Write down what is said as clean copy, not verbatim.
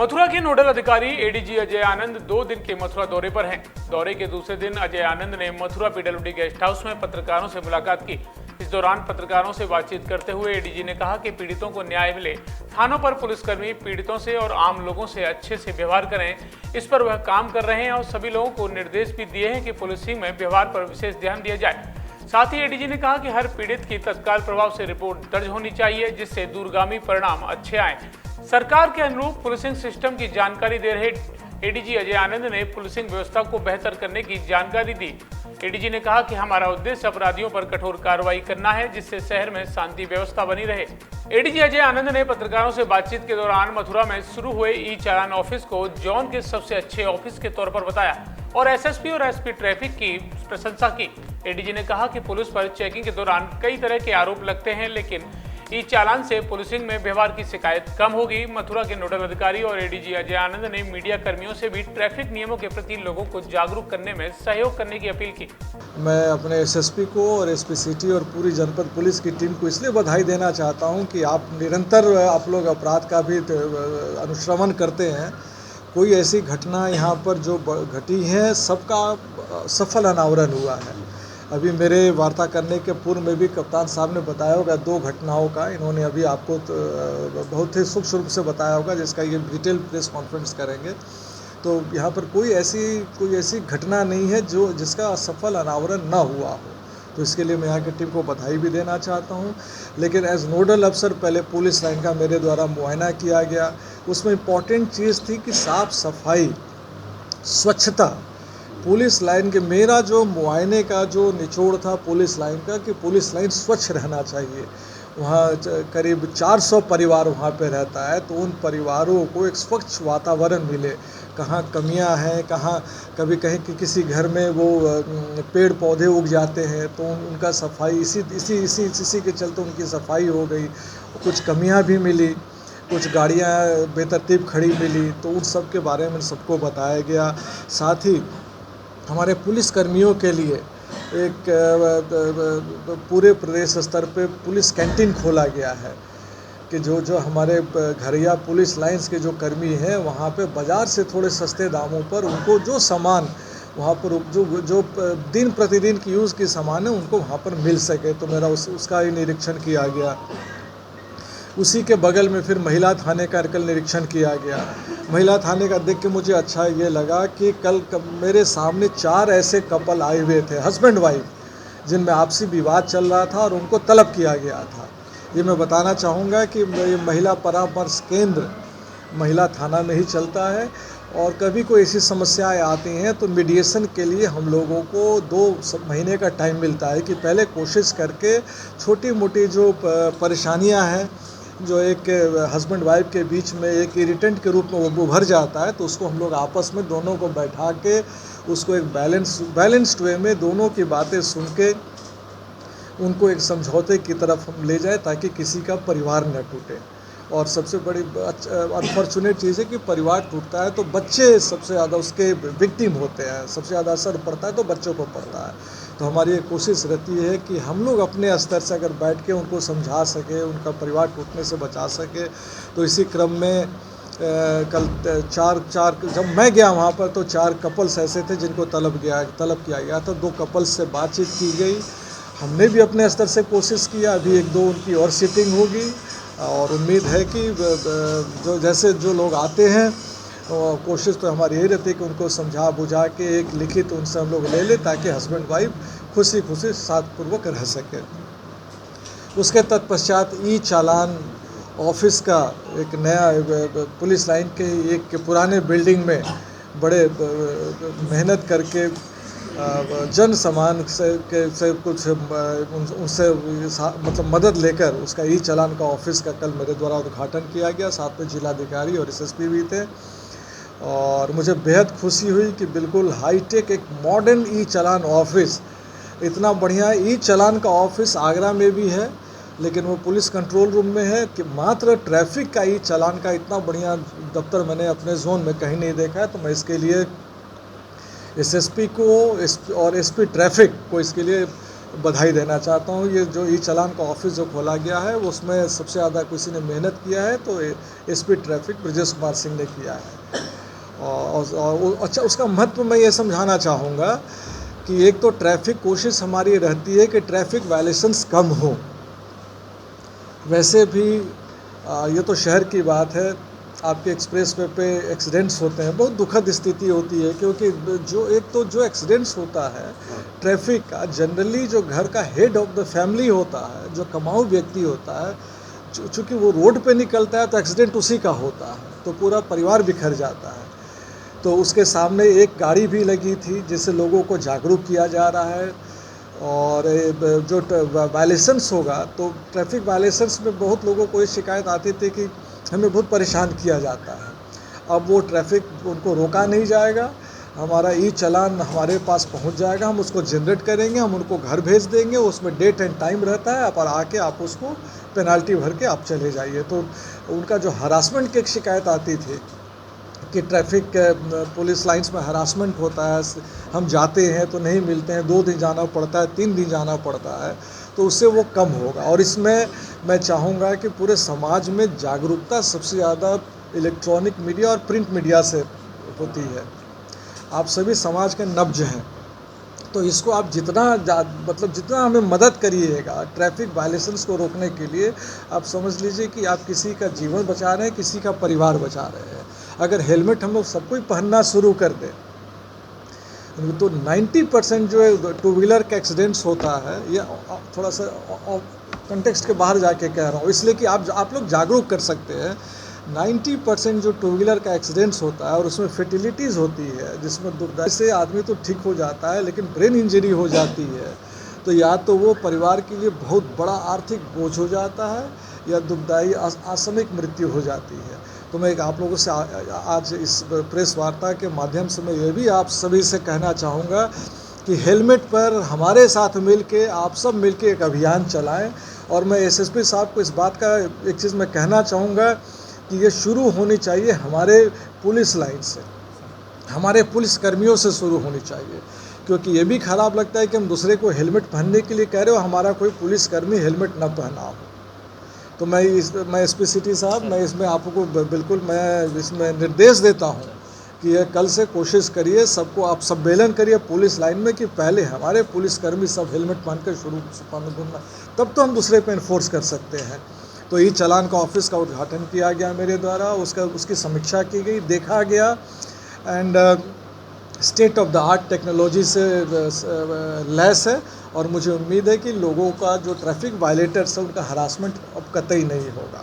मथुरा के नोडल अधिकारी एडीजी अजय आनंद 2 दिन के मथुरा दौरे पर हैं। दौरे के दूसरे दिन अजय आनंद ने मथुरा पीडब्ल्यूडी गेस्ट हाउस में पत्रकारों से मुलाकात की। इस दौरान पत्रकारों से बातचीत करते हुए एडीजी ने कहा कि पीड़ितों को न्याय मिले, थानों पर पुलिसकर्मी पीड़ितों से और आम लोगों से अच्छे से व्यवहार करें, इस पर वह काम कर रहे हैं और सभी लोगों को निर्देश भी दिए हैं कि पुलिसिंग में व्यवहार पर विशेष ध्यान दिया जाए। साथ ही एडीजी ने कहा कि हर पीड़ित की तत्काल प्रभाव से रिपोर्ट दर्ज होनी चाहिए, जिससे दूरगामी परिणाम अच्छे आए। सरकार के अनुरूप पुलिसिंग सिस्टम की जानकारी दे रहे एडीजी अजय आनंद ने पुलिसिंग व्यवस्था को बेहतर करने की जानकारी दी। एडीजी ने कहा कि हमारा उद्देश्य अपराधियों पर कठोर कार्रवाई करना है, जिससे शहर में शांति व्यवस्था बनी रहे। एडीजी अजय आनंद ने पत्रकारों से बातचीत के दौरान मथुरा में शुरू हुए ई चालान ऑफिस को जोन के सबसे अच्छे ऑफिस के तौर पर बताया और एसएसपी और एसपी ट्रैफिक की प्रशंसा की। एडीजी ने कहा कि पुलिस पर चेकिंग के दौरान कई तरह के आरोप लगते हैं, लेकिन ई चालान से पुलिसिंग में व्यवहार की शिकायत कम होगी। मथुरा के नोडल अधिकारी और एडीजी अजय आनंद ने मीडिया कर्मियों से भी ट्रैफिक नियमों के प्रति लोगों को जागरूक करने में सहयोग करने की अपील की। मैं अपने एसएसपी को और एसपी सिटी और पूरी जनपद पुलिस की टीम को इसलिए बधाई देना चाहता हूं कि आप निरंतर आप लोग अपराध का भी अनुश्रवण करते हैं। कोई ऐसी घटना यहाँ पर जो घटी है, सबका सफल अनावरण हुआ है। अभी मेरे वार्ता करने के पूर्व में भी कप्तान साहब ने बताया होगा 2 घटनाओं का, इन्होंने अभी आपको बहुत ही सूक्ष्म रूप से बताया होगा, जिसका ये डिटेल प्रेस कॉन्फ्रेंस करेंगे। तो यहाँ पर कोई ऐसी घटना नहीं है जिसका सफल अनावरण ना हुआ हो। तो इसके लिए मैं यहाँ की टीम को बधाई भी देना चाहता हूँ। लेकिन एज नोडल अफसर पहले पुलिस लाइन का मेरे द्वारा मुआयना किया गया। उसमें इम्पॉर्टेंट चीज़ थी कि साफ़ सफाई, स्वच्छता पुलिस लाइन के। मेरा जो मुआयने का जो निचोड़ था पुलिस लाइन का कि पुलिस लाइन स्वच्छ रहना चाहिए। वहाँ करीब 400 परिवार वहाँ पे रहता है, तो उन परिवारों को एक स्वच्छ वातावरण मिले। कहाँ कमियां हैं, कहाँ कभी कहीं कि किसी घर में वो पेड़ पौधे उग जाते हैं, तो उनका सफाई इसी के चलते उनकी सफाई हो गई। कुछ कमियां भी मिली, कुछ गाड़ियाँ बेतरतीब खड़ी मिली, तो उन सब के बारे में सबको बताया गया। साथ ही हमारे पुलिस कर्मियों के लिए एक पूरे प्रदेश स्तर पे पुलिस कैंटीन खोला गया है कि जो हमारे घरिया पुलिस लाइंस के जो कर्मी हैं, वहाँ पे बाज़ार से थोड़े सस्ते दामों पर उनको जो सामान वहाँ पर जो दिन प्रतिदिन की यूज़ की सामान है उनको वहाँ पर मिल सके। तो मेरा उसका ही निरीक्षण किया गया। उसी के बगल में फिर महिला थाने का कल निरीक्षण किया गया। महिला थाने का देख के मुझे अच्छा ये लगा कि कल मेरे सामने 4 ऐसे कपल आए हुए थे, हस्बैंड वाइफ, जिनमें आपसी विवाद चल रहा था और उनको तलब किया गया था। ये मैं बताना चाहूँगा कि ये महिला परामर्श केंद्र महिला थाना में ही चलता है, और कभी कोई ऐसी समस्याएं आती हैं तो मीडिएशन के लिए हम लोगों को 2 महीने का टाइम मिलता है कि पहले कोशिश करके छोटी मोटी जो परेशानियां हैं, जो एक हस्बैंड वाइफ के बीच में एक इरिटेंट के रूप में वो उभर जाता है, तो उसको हम लोग आपस में दोनों को बैठा के उसको एक बैलेंस्ड वे में दोनों की बातें सुन के उनको एक समझौते की तरफ हम ले जाए, ताकि किसी का परिवार न टूटे। और सबसे बड़ी अनफॉर्चुनेट चीज़ है कि परिवार टूटता है तो बच्चे सबसे ज़्यादा उसके विक्टिम होते हैं, सबसे ज़्यादा असर पड़ता है तो बच्चों को पड़ता है। तो हमारी ये कोशिश रहती है कि हम लोग अपने स्तर से अगर बैठ के उनको समझा सके, उनका परिवार टूटने से बचा सके। तो इसी क्रम में कल चार जब मैं गया वहाँ पर तो 4 कपल्स ऐसे थे जिनको तलब किया गया था। 2 कपल्स से बातचीत की गई। हमने भी अपने स्तर से कोशिश किया। अभी 1-2 उनकी और सिटिंग होगी और उम्मीद है कि जो लोग आते हैं, कोशिश तो हमारी यही रहती है कि उनको समझा बुझा के एक लिखित उनसे हम लोग ले लें, ताकि हस्बैंड वाइफ खुशी साथपूर्वक रह सके। उसके तत्पश्चात ई चालान ऑफिस का एक नया पुलिस लाइन के एक पुराने बिल्डिंग में बड़े मेहनत करके जन सामान से कुछ उनसे मतलब मदद लेकर उसका ई चालान का ऑफिस का कल मेरे द्वारा उद्घाटन किया गया। साथ में जिलाधिकारी और एसएसपी भी थे, और मुझे बेहद खुशी हुई कि बिल्कुल हाईटेक एक मॉडर्न ई चालान ऑफिस, इतना बढ़िया ई चालान का ऑफिस आगरा में भी है, लेकिन वो पुलिस कंट्रोल रूम में है कि मात्र ट्रैफिक का ई चालान का इतना बढ़िया दफ्तर मैंने अपने जोन में कहीं नहीं देखा है। तो मैं इसके लिए एसएसपी को और एसपी ट्रैफिक को इसके लिए बधाई देना चाहता हूँ। ये जो ई चालान का ऑफिस जो खोला गया है उसमें सबसे ज़्यादा किसी ने मेहनत किया है तो एसपी ट्रैफिक ब्रजेश कुमार सिंह ने किया है। और अच्छा, उसका महत्व मैं ये समझाना चाहूँगा कि एक तो ट्रैफिक कोशिश हमारी रहती है कि ट्रैफिक वायलेशंस कम हो। वैसे भी ये तो शहर की बात है, आपके एक्सप्रेस वे पे एक्सीडेंट्स होते हैं, बहुत दुखद स्थिति होती है, क्योंकि जो एक्सीडेंट्स होता है ट्रैफिक का, जनरली जो घर का हेड ऑफ द फैमिली होता है, जो कमाऊ व्यक्ति होता है, चूँकि वो रोड पे निकलता है तो एक्सीडेंट उसी का होता है, तो पूरा परिवार बिखर जाता है। तो उसके सामने एक गाड़ी भी लगी थी जिससे लोगों को जागरूक किया जा रहा है। और जो वायलेशंस होगा तो ट्रैफिक वायलेशंस में बहुत लोगों को ये शिकायत आती थी कि हमें बहुत परेशान किया जाता है। अब वो ट्रैफिक उनको रोका नहीं जाएगा, हमारा ई चालान हमारे पास पहुंच जाएगा, हम उसको जनरेट करेंगे, हम उनको घर भेज देंगे, उसमें डेट एंड टाइम रहता है, और आके आप उसको पेनाल्टी भर के आप चले जाइए। तो उनका जो हरासमेंट की एक शिकायत आती थी कि ट्रैफिक पुलिस लाइंस में हरासमेंट होता है, हम जाते हैं तो नहीं मिलते हैं, 2 दिन जाना पड़ता है, 3 दिन जाना पड़ता है, तो उससे वो कम होगा। और इसमें मैं चाहूँगा कि पूरे समाज में जागरूकता सबसे ज़्यादा इलेक्ट्रॉनिक मीडिया और प्रिंट मीडिया से होती है। आप सभी समाज के नब्ज हैं, तो इसको आप जितना हमें मदद करिएगा ट्रैफिक वायलेशंस को रोकने के लिए, आप समझ लीजिए कि आप किसी का जीवन बचा रहे हैं, किसी का परिवार बचा रहे हैं। अगर हेलमेट हम लोग सबको पहनना शुरू कर दें तो 90% जो है टू व्हीलर का एक्सीडेंट्स होता है, ये थोड़ा सा कंटेक्स्ट के बाहर जाके कह रहा हूँ इसलिए कि आप लोग जागरूक कर सकते हैं। 90% जो टू व्हीलर का एक्सीडेंट्स होता है और उसमें फेटिलिटीज़ होती है, जिसमें दुर्दैव से आदमी तो ठीक हो जाता है लेकिन ब्रेन इंजरी हो जाती है, तो या तो वो परिवार के लिए बहुत बड़ा आर्थिक बोझ हो जाता है या दुखदायी आकस्मिक मृत्यु हो जाती है। तो मैं आप लोगों से आज इस प्रेस वार्ता के माध्यम से मैं ये भी आप सभी से कहना चाहूँगा कि हेलमेट पर हमारे साथ मिलके आप सब मिलके एक अभियान चलाएं। और मैं एसएसपी साहब को इस बात का एक चीज़ मैं कहना चाहूँगा कि ये शुरू होनी चाहिए हमारे पुलिस लाइन से, हमारे पुलिस कर्मियों से शुरू होनी चाहिए, क्योंकि ये भी ख़राब लगता है कि हम दूसरे को हेलमेट पहनने के लिए कह रहे हो, हमारा कोई पुलिसकर्मी हेलमेट न पहना हो। तो मैं एसपी सिटी साहब, मैं इसमें आपको बिल्कुल मैं इसमें निर्देश देता हूँ कि ये कल से कोशिश करिए, सबको आप सम्मेलन करिए पुलिस लाइन में कि पहले हमारे पुलिसकर्मी सब हेलमेट पहन कर शुरू घूमना, तब तो हम दूसरे पे इन्फोर्स कर सकते हैं। तो ई चालान का ऑफिस का उद्घाटन किया गया मेरे द्वारा, उसकी समीक्षा की गई, देखा गया, and state of the art technology से लैस है। और मुझे उम्मीद है कि लोगों का जो ट्रैफिक वायलेटर्स है उनका हरासमेंट अब कतई नहीं होगा।